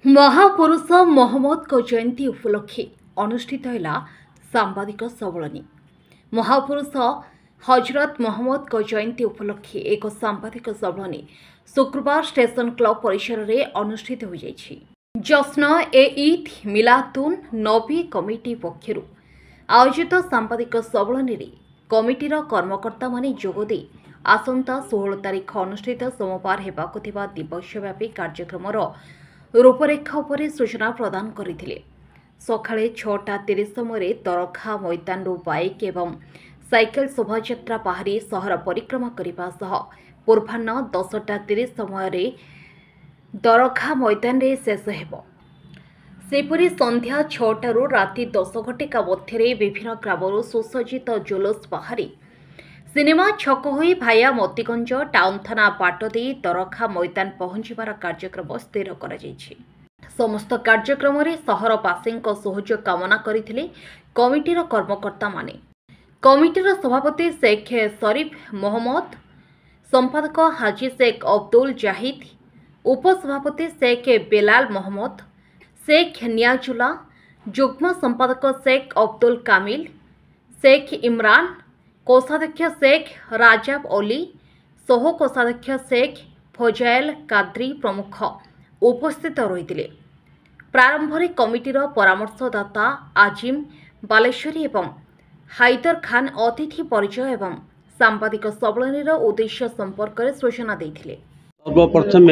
महापुरुष मोहम्मद को जयंती उपलक्षे अनुष्ठित है सांबादिक सम्मेलन। महापुरुष हजरत मोहम्मद को जयंती उपलक्षे एक सांबादिक सम्मेलन शुक्रवार स्टेशन क्लब परिसर में अनुष्ठित हो जाइछि। जश्न ए ईद मिलादुन नबी कमिटी पक्षर आयोजित सांबादिक सम्मेलन में कमिटीर कर्मकर्ता माने जोगदे आसंता 16 तारिख अनुष्ठित सोमवार हेबाकु थिबा दिवसव्यापी कार्यक्रमर रूपरेखा उपरे सूचना प्रदान करथिले। सकाळे 6:30 समय दरखा मैदान बाइक एवं साइकेल शोभायात्रा बाहरी सहर परिक्रमा करने सह पूर्वाह्न 10:30 समय दरखा मैदान रे शेष हेबो। सेपरी संध्या 6टारू राति 10 घटिका मध्य विभिन्न ग्रामरू सुसज्जित जुलूस बाहरी सिनेमा छक होई भाया मोतीगंज टाउन थाना बाट दे दरखा मैदान पहुंचबार कार्यक्रम स्थिर करा जायछि। समस्त कार्यक्रम रे सहरवासी सहयोग कामना करथिले कमिटीर कर्मकर्ता माने। कमिटीर सभापति शेख शरीफ मोहम्मद, संपादक हाजी शेख अब्दुल जाहिद, उपसभापति शेख बेलाल मोहम्मद, शेख नियाजुल्ला, जुग्म संपादक शेख अब्दुल कामिल, शेख इमरान, कोषाध्यक्ष शेख राजाब ओली, सह कोषाध्यक्ष शेख फजाइल कादरी प्रमुख उपस्थित रही। प्रारंभ में कमिटीर परामर्शदाता आजिम बालेश्वरी एवं हाइदर खान अतिथि परिचय एवं सांबादिक सम्मेलन उद्देश्य संपर्क में सूचना देते। सर्वप्रथम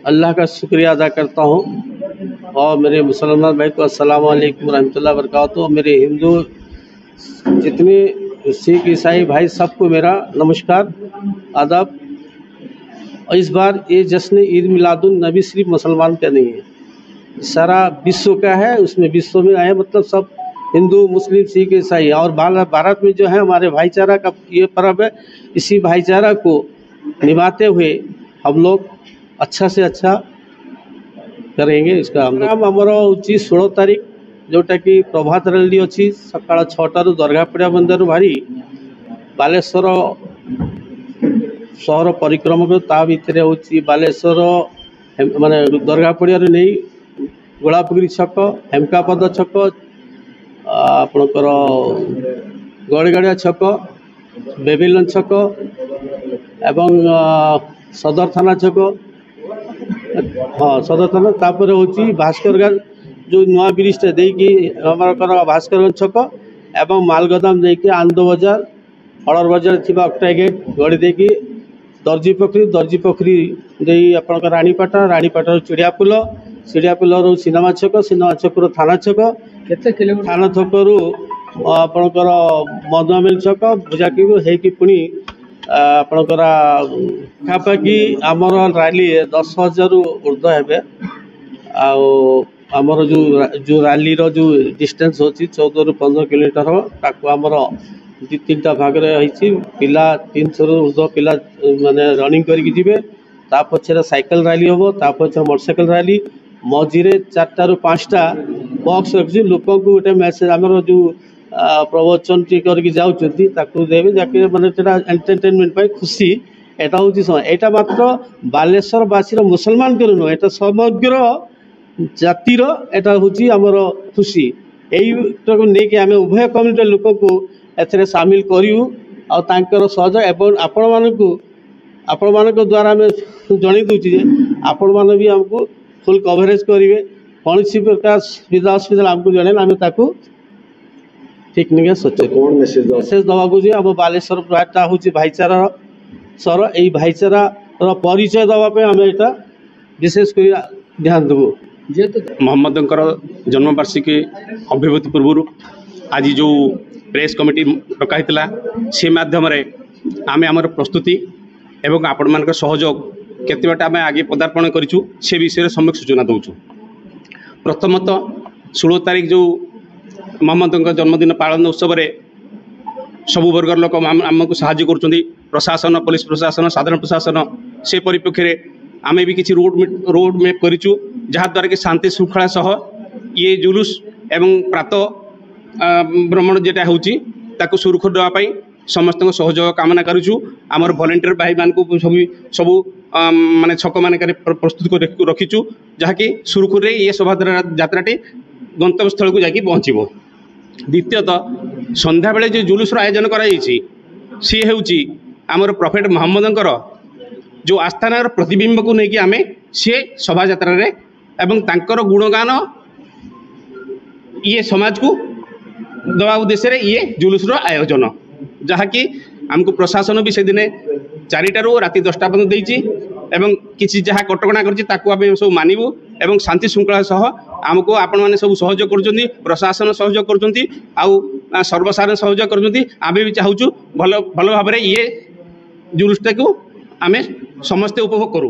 अल्लाह का शुक्रिया अदा करता हूँ और मेरे मुसलमान भाई को अस्सलाम वालेकुम रहमतुल्लाहि व बरकातुहू। मेरे हिंदू जितने सिख ईसाई भाई सबको मेरा नमस्कार आदाब। और इस बार ये जश्न ईद मिलादुन नबी सिर्फ मुसलमान का नहीं है, सारा विश्व का है। उसमें विश्व में आए मतलब सब हिंदू मुस्लिम सिख ईसाई और भारत में जो है हमारे भाईचारा का ये पर्व है। इसी भाईचारा को निभाते हुए हम लोग अच्छा से अच्छा करेंगे। इसका हमारा उचित 16 तारीख जोटा कि प्रभात रैली अच्छी सकाळ 6टारू दरगापड़िया मंदिर बाहरी बालेश्वर सहर परिक्रमा को ता भितर हूँ बालेश्वर माने दरगापड़िया नहीं गोलापुरी छक, हेमकापद छक, आपणकर गड़ीगाड़िया छक, बेबिलन छक एवं सदर थाना छक, हाँ सदर थाना तापर हूँ भास्कर जो नुआ ब्रिज देकी हमारा भास्कर छक एवं मालगोदाम देकी आनंद बजार हड़र बजार थी अक्टा गेट गड़ी देकी दर्जी पोखरी दे आपंकर रानीपाटा चिड़ियापुल सिनेमा छक थाना छक थाना छकरू आपणकर मधुमिल छक बुझाकी होगी पुणी आपणकर पाखापाखि आमर रैली 10,000 ऊर्ध्व है। आमर जो रैली रो जो डिस्टेंस होची 14 ରୁ 15 किलोमीटर ताको आमर 2-3टा भाग रही पिला 300 ऊर्ध्व पिला माने रनिंग करके जिवे। ता पछरे साइकिल रैली होबो, ता पछरे मोटरसाइकिल रैली, मझिरे 4टा ରୁ 5टा बॉक्स रखी लोक को गोटे मेसेज आमर जो प्रवचन टी करके जाउछंती ताको देबे जाके माने तेरा एंटरटेनमेंट पाई खुशी। एटा होची एटा मात्र बालेश्वर वासी मुसलमान कर न एटा समग्र जातिर एटा हूँ आमर खुशी। यही नहीं आम उभय कम्युनिटी लोक को एथरे सामिल करूँ और सहयोग एवं आपण मान द्वारा आम जन दूचे आपण मैंने भी आमको फुल कवरेज करेंगे। कौन सी प्रकार सुविधा असुविधा आमको जन आम ठीक नहीं सचेतन मेसेज दवाक आम बालेश्वर प्रायटा हूँ भाईचारा सर यही भाईचारा परिचय दवाई आम यहाँ विशेष कर ध्यान देवु। मोहम्मद जन्मवार्षिकी अभ्युति पूर्व आज जो प्रेस कमिटी डकाईला से माध्यम आम आमर प्रस्तुति एवं आपण मान सहयोग केत आम आगे पदार्पण करूँ से विषय सम्यक सूचना दूचु। प्रथमतः 16 तारीख जो मोहम्मद जन्मदिन पालन उत्सव सबु वर्गर लोक आमको साहाय्य कर प्रशासन, पुलिस प्रशासन, साधारण प्रशासन से परिप्रेक्षी आमे भी किसी रोड मैप करूँ जहाद्वारा कि शांति श्रृंखला सह ये जुलूस एवं प्रातः भ्रमण जेटा होची ताकू सुरक्षित देवाई समस्त सहयोग कामना करुचु आमर वॉलंटियर भाई मान को सब माने छक मान प्रस्तुत कर रखीचु जहाँकि सुरखुरे ये शोभा यात्राटी गंतव्य स्थल को जाकि पहुँचब। द्वितीयतः संध्या बेले जो जुलूसर आयोजन कराई सी हेउची आमर प्रॉफेट मोहम्मदंकर जो आस्थानार प्रतिबिंब को लेकिन आमे सी शोभा यात्रा रे एवं तांकर गुणगान ये समाज को दवा उद्देश्य रे ये जुलूसर आयोजन जहाँकि आमको प्रशासन भी से दिने 4टारू राति 10टा पर्यंत देइछि एवं किछि जहाँ कटकणा करछि ताकू आमे सब मानिबू एवं शांति श्रृंखला सह आमको आपण माने सब सहयोग करछन्ती प्रशासन सहयोग करछन्ती आउ सर्वसाधारण सहयोग करछन्ती आमे भी चाहूछु भल भाव ये जुलूसटा को आमे समस्ते उपभोग करू।